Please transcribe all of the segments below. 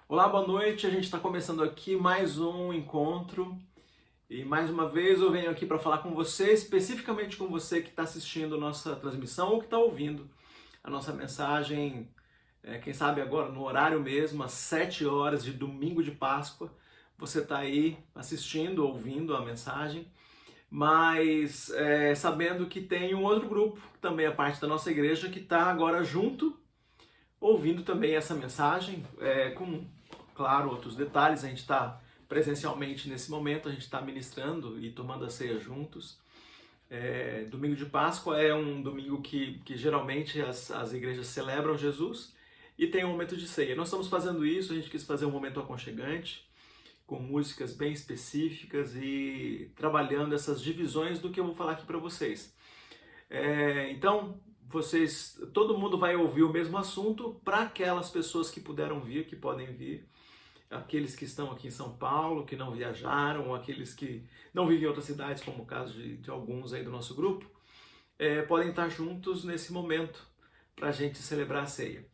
Olá, boa noite. A gente está começando aqui mais um encontro e mais uma vez eu venho aqui para falar com você, especificamente com você que está assistindo nossa transmissão ou que está ouvindo a nossa mensagem, quem sabe agora no horário mesmo, às 7 horas de domingo de Páscoa. Você está aí assistindo, ouvindo a mensagem, mas sabendo que tem um outro grupo, que também é parte da nossa igreja, que está agora junto, ouvindo também essa mensagem, com, claro, outros detalhes. A gente está presencialmente nesse momento, a gente está ministrando e tomando a ceia juntos. Domingo de Páscoa é um domingo que geralmente as igrejas celebram Jesus e tem um momento de ceia. Nós estamos fazendo isso, a gente quis fazer um momento aconchegante, com músicas bem específicas e trabalhando essas divisões do que eu vou falar aqui para vocês. Então, todo mundo vai ouvir o mesmo assunto para aquelas pessoas que puderam vir, que podem vir, aqueles que estão aqui em São Paulo, que não viajaram, ou aqueles que não vivem em outras cidades, como o caso de alguns aí do nosso grupo, podem estar juntos nesse momento para a gente celebrar a ceia.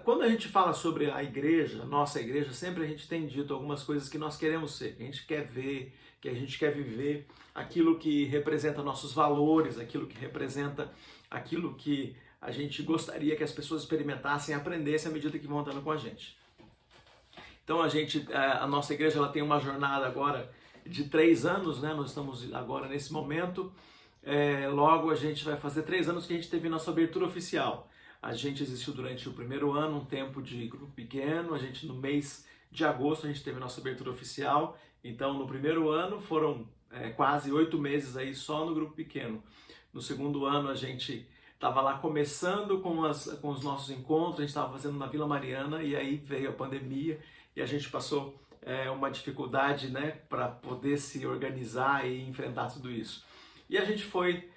Quando a gente fala sobre a igreja, nossa igreja, sempre a gente tem dito algumas coisas que nós queremos ser, que a gente quer ver, que a gente quer viver, aquilo que representa nossos valores, aquilo que representa aquilo que a gente gostaria que as pessoas experimentassem e aprendessem à medida que vão andando com a gente. Então a nossa igreja ela tem uma jornada agora de 3 anos, né? Nós estamos agora nesse momento, logo a gente vai fazer 3 anos que a gente teve nossa abertura oficial. A gente existiu durante o primeiro ano, um tempo de grupo pequeno, no mês de agosto a gente teve nossa abertura oficial, então no primeiro ano foram quase 8 meses aí só no grupo pequeno. No segundo ano a gente estava lá começando com os nossos encontros, a gente estava fazendo na Vila Mariana e aí veio a pandemia e a gente passou uma dificuldade, né, para poder se organizar e enfrentar tudo isso. E a gente foi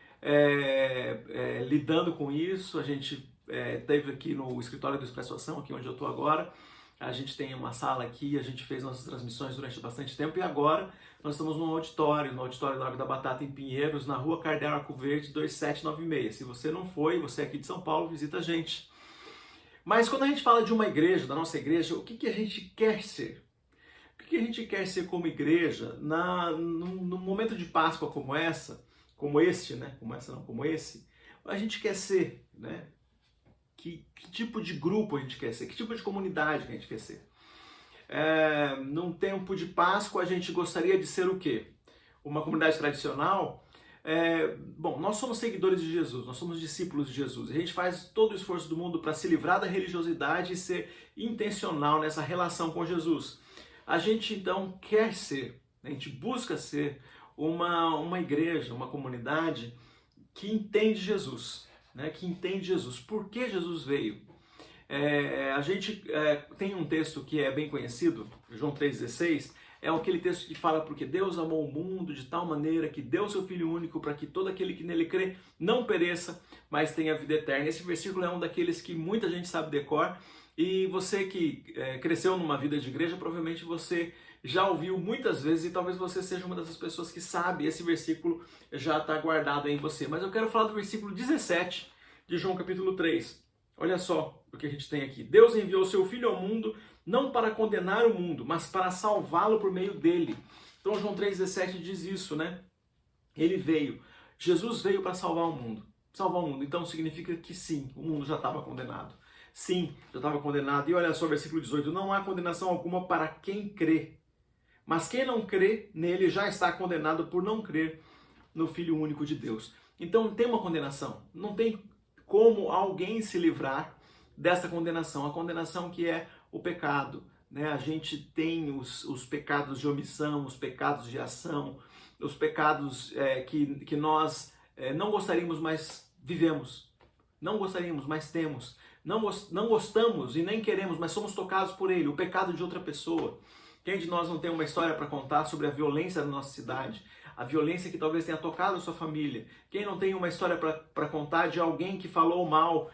lidando com isso. A gente teve aqui no escritório do Expresso Ação, aqui onde eu estou agora, a gente tem uma sala aqui, a gente fez nossas transmissões durante bastante tempo e agora nós estamos no auditório Largo da Batata, em Pinheiros, na Rua Cardeal Arco Verde 2796. Se você não foi, você é aqui de São Paulo, visita a gente. Mas quando a gente fala de uma igreja, da nossa igreja, o que a gente quer ser? O que a gente quer ser como igreja num momento de Páscoa como esse, né? Como esse, a gente quer ser, né? Que tipo de grupo a gente quer ser? Que tipo de comunidade que a gente quer ser? Num tempo de Páscoa, a gente gostaria de ser o quê? Uma comunidade tradicional? Bom, nós somos seguidores de Jesus, nós somos discípulos de Jesus. A gente faz todo o esforço do mundo para se livrar da religiosidade e ser intencional nessa relação com Jesus. A gente então quer ser, a gente busca ser uma igreja, uma comunidade que entende Jesus. Né, que entende Jesus. Por que Jesus veio? A gente tem um texto que é bem conhecido, João 3,16, é aquele texto que fala: porque Deus amou o mundo de tal maneira que deu seu Filho único para que todo aquele que nele crê não pereça, mas tenha vida eterna. Esse versículo é um daqueles que muita gente sabe decor, e você que cresceu numa vida de igreja, provavelmente você já ouviu muitas vezes e talvez você seja uma dessas pessoas que sabe, esse versículo já está guardado em você. Mas eu quero falar do versículo 17 de João capítulo 3. Olha só o que a gente tem aqui. Deus enviou seu Filho ao mundo não para condenar o mundo, mas para salvá-lo por meio dele. Então João 3,17 diz isso, né? Jesus veio para salvar o mundo. Salvar o mundo. Então significa que sim, o mundo já estava condenado. Sim, já estava condenado. E olha só o versículo 18. Não há condenação alguma para quem crê. Mas quem não crê nele já está condenado por não crer no Filho único de Deus. Então tem uma condenação. Não tem como alguém se livrar dessa condenação. A condenação que é o pecado. Né? A gente tem os pecados de omissão, os pecados de ação, os pecados que nós não gostaríamos, mas vivemos. Não gostaríamos, mas temos. Não gostamos e nem queremos, mas somos tocados por ele. O pecado de outra pessoa. Quem de nós não tem uma história para contar sobre a violência da nossa cidade? A violência que talvez tenha tocado a sua família? Quem não tem uma história para contar de alguém que falou mal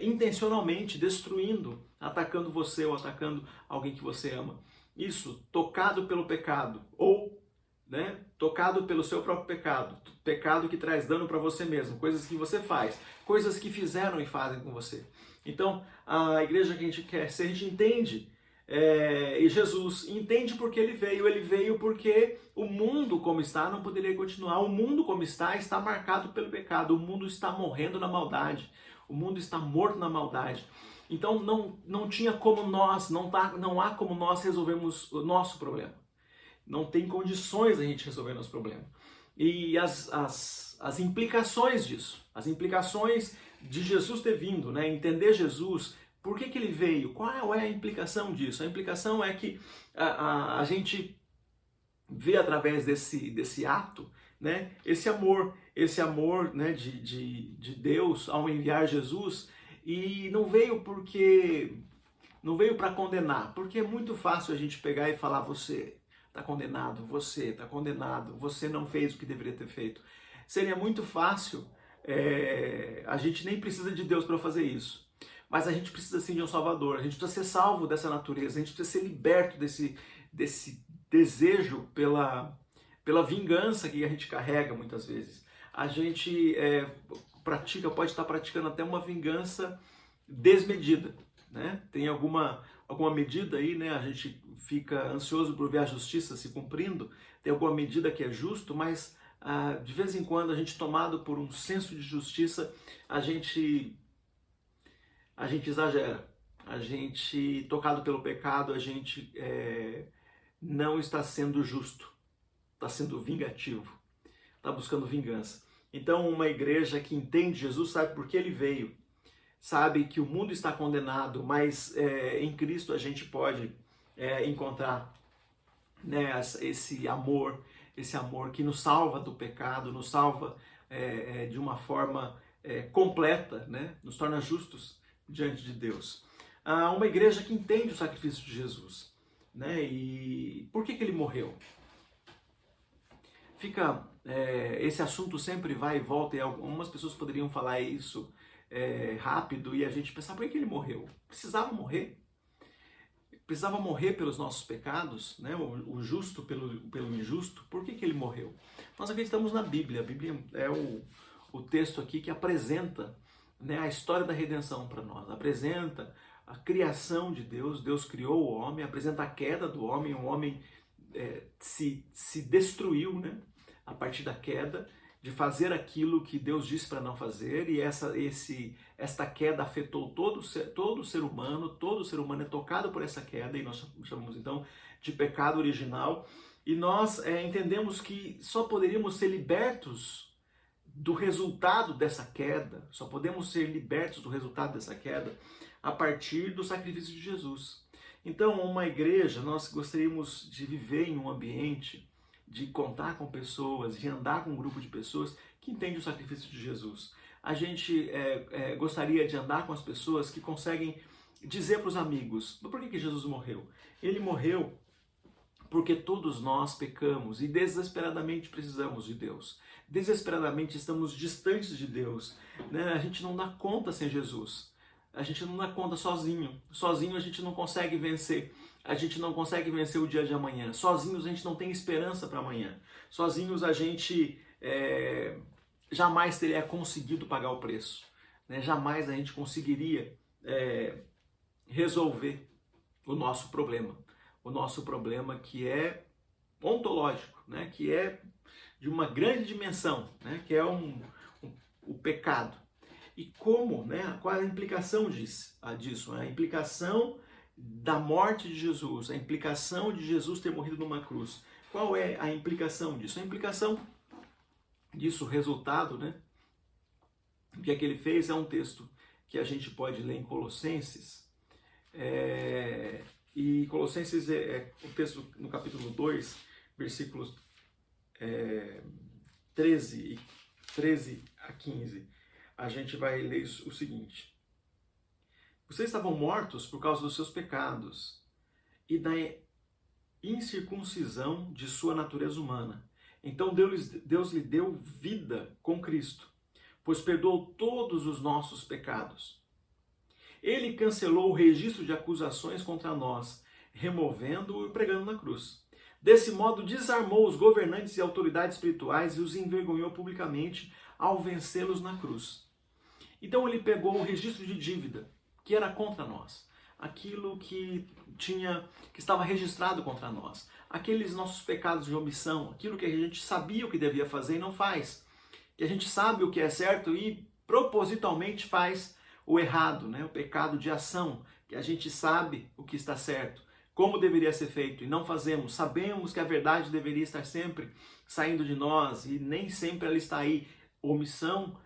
intencionalmente, destruindo, atacando você ou atacando alguém que você ama? Isso, tocado pelo pecado ou tocado pelo seu próprio pecado. Pecado que traz dano para você mesmo, coisas que você faz, coisas que fizeram e fazem com você. Então, a igreja que a gente quer ser, a gente entende E Jesus entende porque ele veio porque o mundo como está não poderia continuar, o mundo como está marcado pelo pecado, o mundo está morrendo na maldade, o mundo está morto na maldade. Então não tinha como nós, não há como nós resolvermos o nosso problema. Não tem condições a gente resolver nosso problema. E as implicações disso, as implicações de Jesus ter vindo, né? Entender Jesus, por que ele veio, qual é a implicação disso? A implicação é que a gente vê através desse ato, né? Esse amor, né? de Deus ao enviar Jesus, e não veio para condenar, porque é muito fácil a gente pegar e falar: você está condenado, você não fez o que deveria ter feito. Seria muito fácil, a gente nem precisa de Deus para fazer isso, mas a gente precisa sim de um Salvador, a gente precisa ser salvo dessa natureza, a gente precisa ser liberto desse desejo pela vingança que a gente carrega muitas vezes. A gente pode estar praticando até uma vingança desmedida, né? Tem alguma medida aí, né? A gente fica ansioso por ver a justiça se cumprindo, tem alguma medida que é justo, mas de vez em quando a gente, tomado por um senso de justiça, a gente exagera, a gente, tocado pelo pecado, a gente não está sendo justo, está sendo vingativo, está buscando vingança. Então uma igreja que entende Jesus sabe por que ele veio, sabe que o mundo está condenado, mas em Cristo a gente pode encontrar, né, esse amor que nos salva do pecado, nos salva de uma forma completa, né, nos torna justos diante de Deus. Uma igreja que entende o sacrifício de Jesus, né, e por que ele morreu? Esse assunto sempre vai e volta, e algumas pessoas poderiam falar isso rápido e a gente pensar: por que ele morreu? Precisava morrer? Precisava morrer pelos nossos pecados, né? O justo pelo injusto. Por que ele morreu? Nós acreditamos na Bíblia. A Bíblia é o texto aqui que apresenta, né, a história da redenção para nós, apresenta a criação de Deus. Deus criou o homem, apresenta a queda do homem, o homem se destruiu, né, a partir da queda, de fazer aquilo que Deus disse para não fazer, e esta queda afetou todo ser humano é tocado por essa queda, e nós chamamos então de pecado original, e nós entendemos que só poderíamos ser libertos do resultado dessa queda, só podemos ser libertos do resultado dessa queda a partir do sacrifício de Jesus. Então, uma igreja, nós gostaríamos de viver em um ambiente, de contar com pessoas, de andar com um grupo de pessoas que entende o sacrifício de Jesus. A gente gostaria de andar com as pessoas que conseguem dizer para os amigos: por que Jesus morreu? Ele morreu porque todos nós pecamos e desesperadamente precisamos de Deus. Desesperadamente estamos distantes de Deus, né? A gente não dá conta sem Jesus. A gente não dá conta sozinho. Sozinho a gente não consegue vencer. A gente não consegue vencer o dia de amanhã. Sozinhos a gente não tem esperança para amanhã. Sozinhos a gente jamais teria conseguido pagar o preço, né? Jamais a gente conseguiria resolver o nosso problema. O nosso problema, que é ontológico, né? Que é de uma grande dimensão, né? Que é o pecado. E como, né? Qual é a implicação disso? A implicação da morte de Jesus, a implicação de Jesus ter morrido numa cruz. Qual é a implicação disso? A implicação disso, o resultado, né? O que é que ele fez? É um texto que a gente pode ler em Colossenses. E Colossenses o texto no capítulo 2, versículos 13 a 15. A gente vai ler o seguinte: vocês estavam mortos por causa dos seus pecados e da incircuncisão de sua natureza humana. Então Deus lhe deu vida com Cristo, pois perdoou todos os nossos pecados. Ele cancelou o registro de acusações contra nós, removendo-o e pregando na cruz. Desse modo, desarmou os governantes e autoridades espirituais e os envergonhou publicamente ao vencê-los na cruz. Então ele pegou o registro de dívida que era contra nós, aquilo que que estava registrado contra nós. Aqueles nossos pecados de omissão, aquilo que a gente sabia o que devia fazer e não faz. Que a gente sabe o que é certo e propositalmente faz o errado, né? O pecado de ação, que a gente sabe o que está certo, como deveria ser feito e não fazemos. Sabemos que a verdade deveria estar sempre saindo de nós e nem sempre ela está aí. Omissão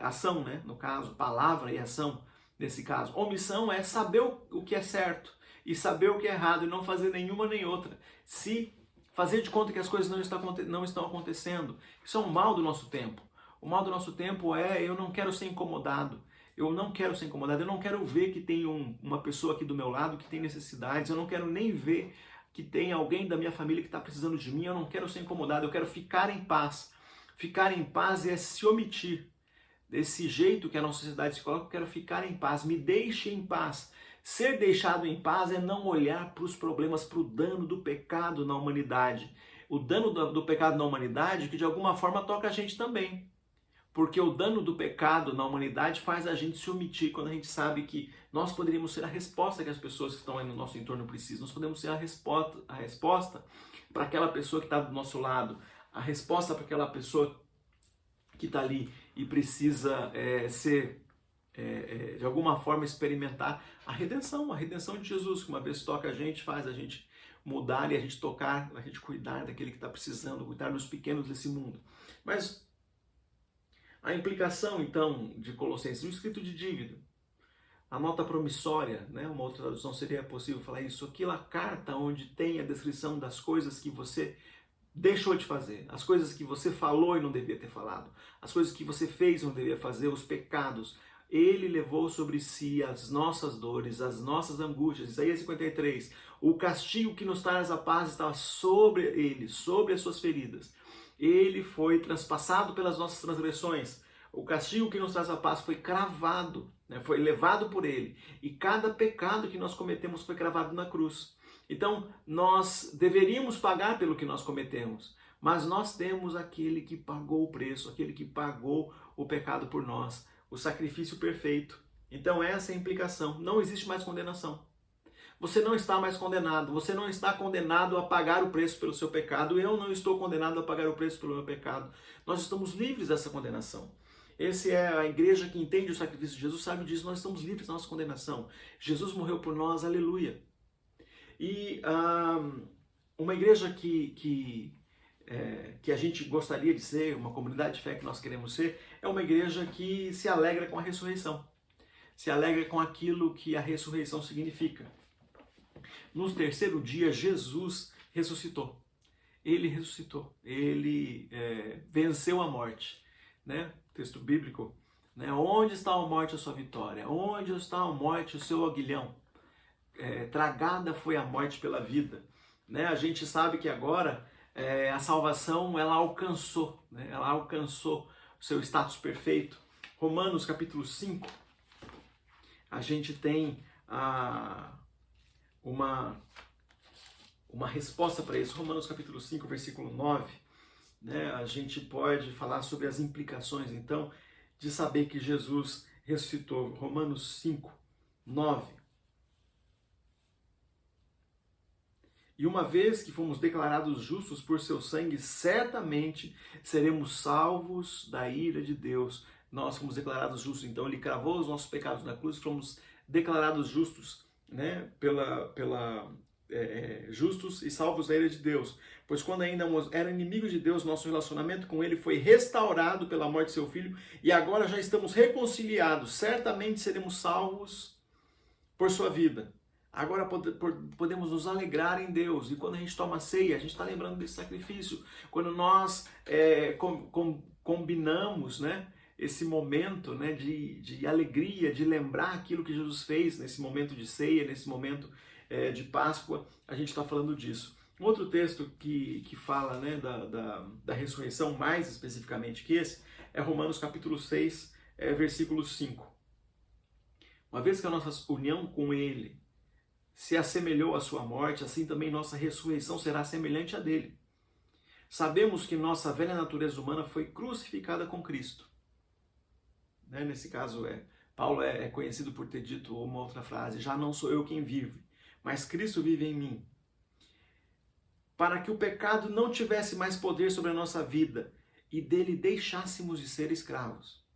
ação, né? No caso, palavra e ação, nesse caso. Omissão é saber o que é certo e saber o que é errado e não fazer nenhuma nem outra. Se fazer de conta que as coisas não estão acontecendo. Isso é um mal do nosso tempo. O mal do nosso tempo é: eu não quero ser incomodado. Eu não quero ser incomodado. Eu não quero ver que tem uma pessoa aqui do meu lado que tem necessidades. Eu não quero nem ver que tem alguém da minha família que está precisando de mim. Eu não quero ser incomodado. Eu quero ficar em paz. Ficar em paz é se omitir. Desse jeito que a nossa sociedade se coloca, eu quero ficar em paz. Me deixe em paz. Ser deixado em paz é não olhar para os problemas, para o dano do pecado na humanidade. O dano do pecado na humanidade que de alguma forma toca a gente também. Porque o dano do pecado na humanidade faz a gente se omitir quando a gente sabe que nós poderíamos ser a resposta que as pessoas que estão aí no nosso entorno precisam. Nós podemos ser a resposta para aquela pessoa que está do nosso lado. A resposta para aquela pessoa que está ali e precisa de alguma forma experimentar a redenção de Jesus, que uma vez toca a gente, faz a gente mudar e a gente tocar, a gente cuidar daquele que está precisando, cuidar dos pequenos desse mundo. Mas a implicação, então, de Colossenses, o escrito de dívida, a nota promissória, né? Uma outra tradução seria possível falar isso, aquela carta onde tem a descrição das coisas que você deixou de fazer, as coisas que você falou e não devia ter falado, as coisas que você fez e não devia fazer, os pecados. Ele levou sobre si as nossas dores, as nossas angústias. Isaías 53, o castigo que nos traz a paz estava sobre ele, sobre as suas feridas. Ele foi transpassado pelas nossas transgressões. O castigo que nos traz a paz foi cravado, né? Foi levado por ele. E cada pecado que nós cometemos foi cravado na cruz. Então, nós deveríamos pagar pelo que nós cometemos, mas nós temos aquele que pagou o preço, aquele que pagou o pecado por nós, o sacrifício perfeito. Então, essa é a implicação. Não existe mais condenação. Você não está mais condenado. Você não está condenado a pagar o preço pelo seu pecado. Eu não estou condenado a pagar o preço pelo meu pecado. Nós estamos livres dessa condenação. Essa é a igreja que entende o sacrifício de Jesus, sabe disso. Nós estamos livres da nossa condenação. Jesus morreu por nós, aleluia. E uma igreja que a gente gostaria de ser, uma comunidade de fé que nós queremos ser, é uma igreja que se alegra com a ressurreição. Se alegra com aquilo que a ressurreição significa. No terceiro dia, Jesus ressuscitou. Ele ressuscitou. Ele venceu a morte. Né? Texto bíblico. Né? Onde está a morte, a sua vitória? Onde está a morte, o seu aguilhão? Tragada foi a morte pela vida. Né? A gente sabe que agora a salvação ela alcançou o seu status perfeito. Romanos capítulo 5, a gente tem uma resposta para isso. Romanos capítulo 5, versículo 9, né? A gente pode falar sobre as implicações, então, de saber que Jesus ressuscitou. Romanos 5, 9. E uma vez que fomos declarados justos por seu sangue, certamente seremos salvos da ira de Deus. Nós fomos declarados justos, então ele cravou os nossos pecados na cruz, fomos declarados justos, né, justos e salvos da ira de Deus. Pois quando ainda eram inimigos de Deus, nosso relacionamento com ele foi restaurado pela morte de seu filho, e agora já estamos reconciliados. Certamente seremos salvos por sua vida. Agora podemos nos alegrar em Deus. E quando a gente toma ceia, a gente está lembrando desse sacrifício. Quando nós combinamos, né, esse momento, né, de alegria, de lembrar aquilo que Jesus fez nesse momento de ceia, nesse momento de Páscoa, a gente está falando disso. Um outro texto que fala, né, da ressurreição, mais especificamente que esse, é Romanos capítulo 6, versículo 5. Uma vez que a nossa união com Ele se assemelhou à sua morte, assim também nossa ressurreição será semelhante à dele. Sabemos que nossa velha natureza humana foi crucificada com Cristo. Né? Nesse caso, Paulo é conhecido por ter dito uma outra frase: já não sou eu quem vive, mas Cristo vive em mim. Para que o pecado não tivesse mais poder sobre a nossa vida e dele deixássemos de ser escravos.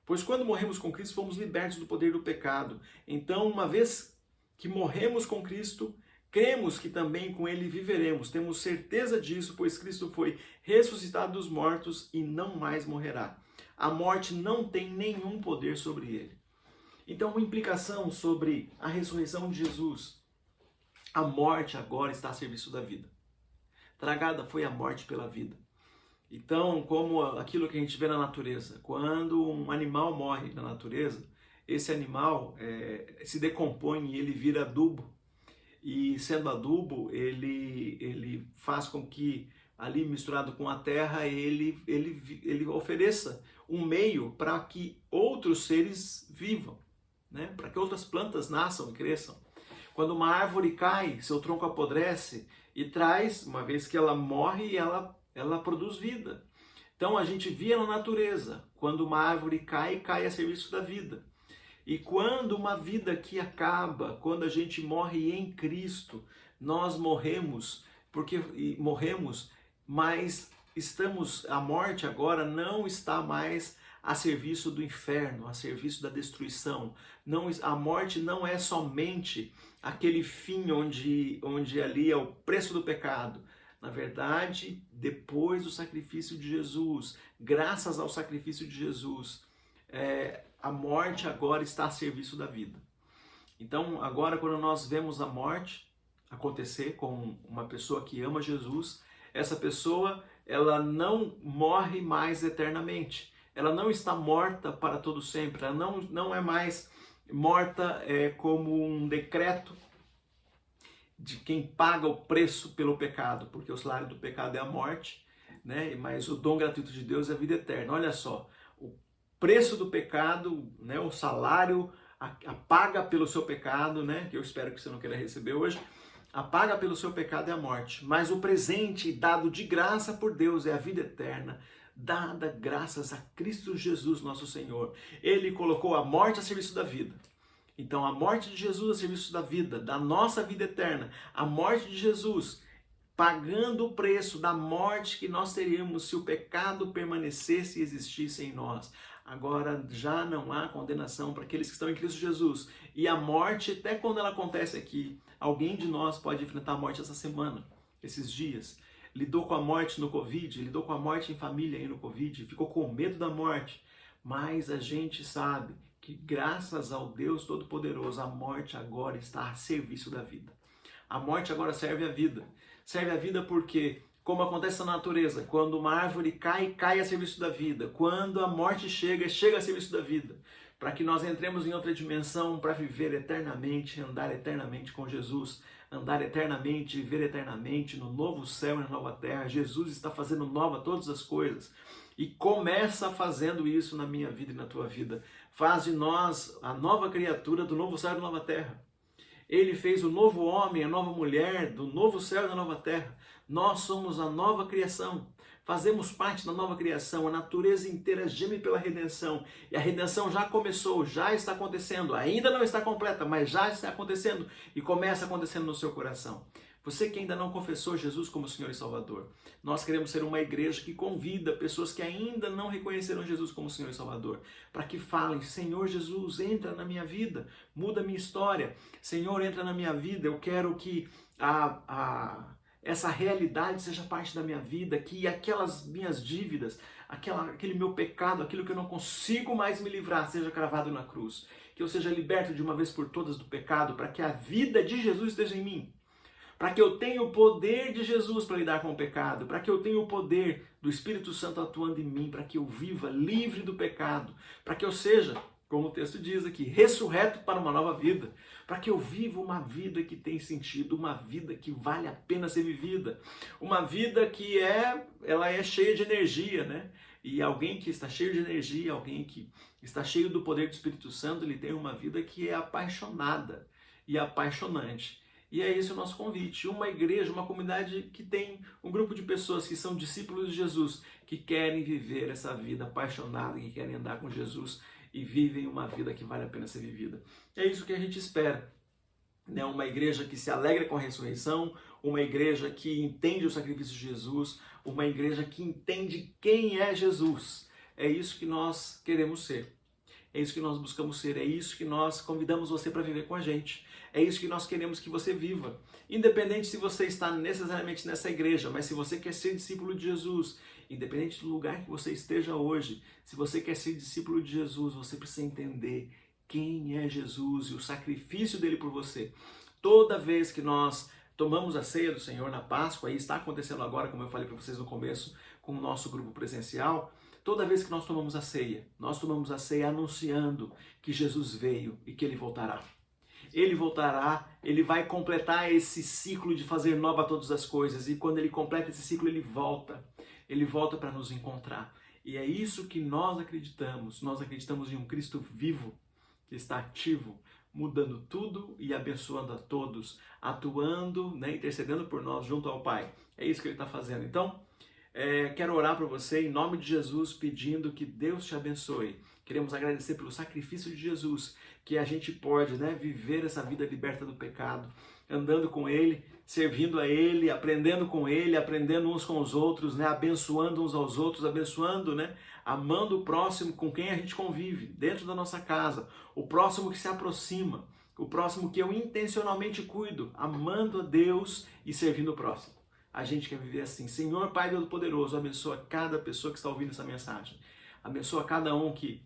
Pois quando morremos com Cristo, fomos libertos do poder do pecado. Então, uma vez que morremos com Cristo, cremos que também com Ele viveremos. Temos certeza disso, pois Cristo foi ressuscitado dos mortos e não mais morrerá. A morte não tem nenhum poder sobre Ele. Então, uma implicação sobre a ressurreição de Jesus. A morte agora está a serviço da vida. Tragada foi a morte pela vida. Então, como aquilo que a gente vê na natureza, quando um animal morre na natureza, esse animal se decompõe e ele vira adubo. E sendo adubo, ele faz com que, ali misturado com a terra, ele ofereça um meio para que outros seres vivam, né? Para que outras plantas nasçam e cresçam. Quando uma árvore cai, seu tronco apodrece e traz, uma vez que ela morre, ela produz vida. Então a gente via na natureza, quando uma árvore cai, cai a serviço da vida. E quando uma vida que acaba, quando a gente morre em Cristo, nós morremos, mas a morte agora não está mais a serviço do inferno, a serviço da destruição. Não, a morte não é somente aquele fim onde ali é o preço do pecado. Na verdade, depois do sacrifício de Jesus, graças ao sacrifício de Jesus, a morte agora está a serviço da vida. Então, agora quando nós vemos a morte acontecer com uma pessoa que ama Jesus, essa pessoa, ela não morre mais eternamente. Ela não está morta para todo sempre. Ela não é mais morta como um decreto de quem paga o preço pelo pecado, porque o salário do pecado é a morte, né? Mas o dom gratuito de Deus é a vida eterna. Olha só, o preço do pecado, né? O salário, a paga pelo seu pecado, né? Que eu espero que você não queira receber hoje, a paga pelo seu pecado é a morte, mas o presente dado de graça por Deus é a vida eterna, dada graças a Cristo Jesus, nosso Senhor. Ele colocou a morte a serviço da vida. Então, a morte de Jesus a serviço da vida, da nossa vida eterna, a morte de Jesus pagando o preço da morte que nós teríamos se o pecado permanecesse e existisse em nós. Agora já não há condenação para aqueles que estão em Cristo Jesus. E a morte, até quando ela acontece aqui, alguém de nós pode enfrentar a morte essa semana, esses dias. Lidou com a morte no Covid, lidou com a morte em família aí no Covid, ficou com medo da morte. Mas a gente sabe que graças ao Deus Todo-Poderoso, a morte agora está a serviço da vida. A morte agora serve à vida. Serve à vida porque, como acontece na natureza, quando uma árvore cai, cai a serviço da vida. Quando a morte chega, chega a serviço da vida. Para que nós entremos em outra dimensão, para viver eternamente, andar eternamente com Jesus. Andar eternamente, viver eternamente no novo céu e na nova terra. Jesus está fazendo nova todas as coisas. E começa fazendo isso na minha vida e na tua vida. Faz de nós a nova criatura do novo céu e da nova terra. Ele fez o novo homem, a nova mulher, do novo céu e da nova terra. Nós somos a nova criação. Fazemos parte da nova criação. A natureza inteira geme pela redenção. E a redenção já começou, já está acontecendo. Ainda não está completa, mas já está acontecendo. E começa acontecendo no seu coração. Você que ainda não confessou Jesus como Senhor e Salvador, nós queremos ser uma igreja que convida pessoas que ainda não reconheceram Jesus como Senhor e Salvador, para que falem: Senhor Jesus, entra na minha vida, muda a minha história. Senhor, entra na minha vida, eu quero que essa realidade seja parte da minha vida, que aquelas minhas dívidas, aquele meu pecado, aquilo que eu não consigo mais me livrar, seja cravado na cruz. Que eu seja liberto de uma vez por todas do pecado, para que a vida de Jesus esteja em mim. Para que eu tenha o poder de Jesus para lidar com o pecado, para que eu tenha o poder do Espírito Santo atuando em mim, para que eu viva livre do pecado, para que eu seja, como o texto diz aqui, ressurreto para uma nova vida, para que eu viva uma vida que tem sentido, uma vida que vale a pena ser vivida, uma vida que ela é cheia de energia, né? E alguém que está cheio de energia, alguém que está cheio do poder do Espírito Santo, ele tem uma vida que é apaixonada e apaixonante. E é esse o nosso convite, uma igreja, uma comunidade que tem um grupo de pessoas que são discípulos de Jesus, que querem viver essa vida apaixonada, que querem andar com Jesus e vivem uma vida que vale a pena ser vivida. É isso que a gente espera. né? Uma igreja que se alegra com a ressurreição, uma igreja que entende o sacrifício de Jesus, uma igreja que entende quem é Jesus. É isso que nós queremos ser. É isso que nós buscamos ser, é isso que nós convidamos você para viver com a gente. É isso que nós queremos que você viva. Independente se você está necessariamente nessa igreja, mas se você quer ser discípulo de Jesus, independente do lugar que você esteja hoje, se você quer ser discípulo de Jesus, você precisa entender quem é Jesus e o sacrifício dele por você. Toda vez que nós tomamos a ceia do Senhor na Páscoa, e está acontecendo agora, como eu falei para vocês no começo, com o nosso grupo presencial, toda vez que nós tomamos a ceia anunciando que Jesus veio e que ele voltará. Ele voltará, ele vai completar esse ciclo de fazer nova todas as coisas, e quando ele completa esse ciclo, ele volta para nos encontrar. E é isso que nós acreditamos em um Cristo vivo, que está ativo, mudando tudo e abençoando a todos, atuando, né, intercedendo por nós junto ao Pai. É isso que ele está fazendo. Então, quero orar para você em nome de Jesus, pedindo que Deus te abençoe. Queremos agradecer pelo sacrifício de Jesus, que a gente pode, né, viver essa vida liberta do pecado, andando com Ele, servindo a Ele, aprendendo com Ele, aprendendo uns com os outros, né, abençoando uns aos outros, abençoando, né, amando o próximo com quem a gente convive, dentro da nossa casa, o próximo que se aproxima, o próximo que eu intencionalmente cuido, amando a Deus e servindo o próximo. A gente quer viver assim. Senhor Pai Todo-Poderoso, abençoa cada pessoa que está ouvindo essa mensagem. Abençoa cada um que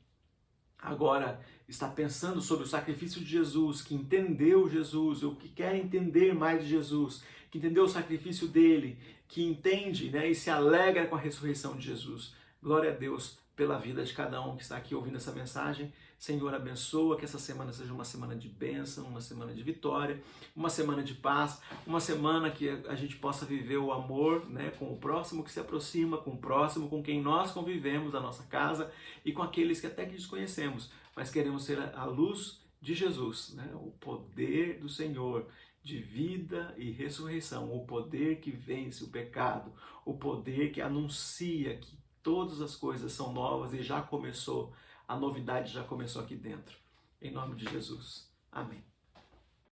agora está pensando sobre o sacrifício de Jesus, que entendeu Jesus, ou que quer entender mais de Jesus, que entendeu o sacrifício dele, que entende, né, e se alegra com a ressurreição de Jesus. Glória a Deus pela vida de cada um que está aqui ouvindo essa mensagem. Senhor, abençoa que essa semana seja uma semana de bênção, uma semana de vitória, uma semana de paz, uma semana que a gente possa viver o amor, né, com o próximo que se aproxima, com o próximo com quem nós convivemos, da nossa casa, e com aqueles que até que desconhecemos, mas queremos ser a luz de Jesus, né, o poder do Senhor, de vida e ressurreição, o poder que vence o pecado, o poder que anuncia que todas as coisas são novas e já começou, a novidade já começou aqui dentro. Em nome de Jesus. Amém.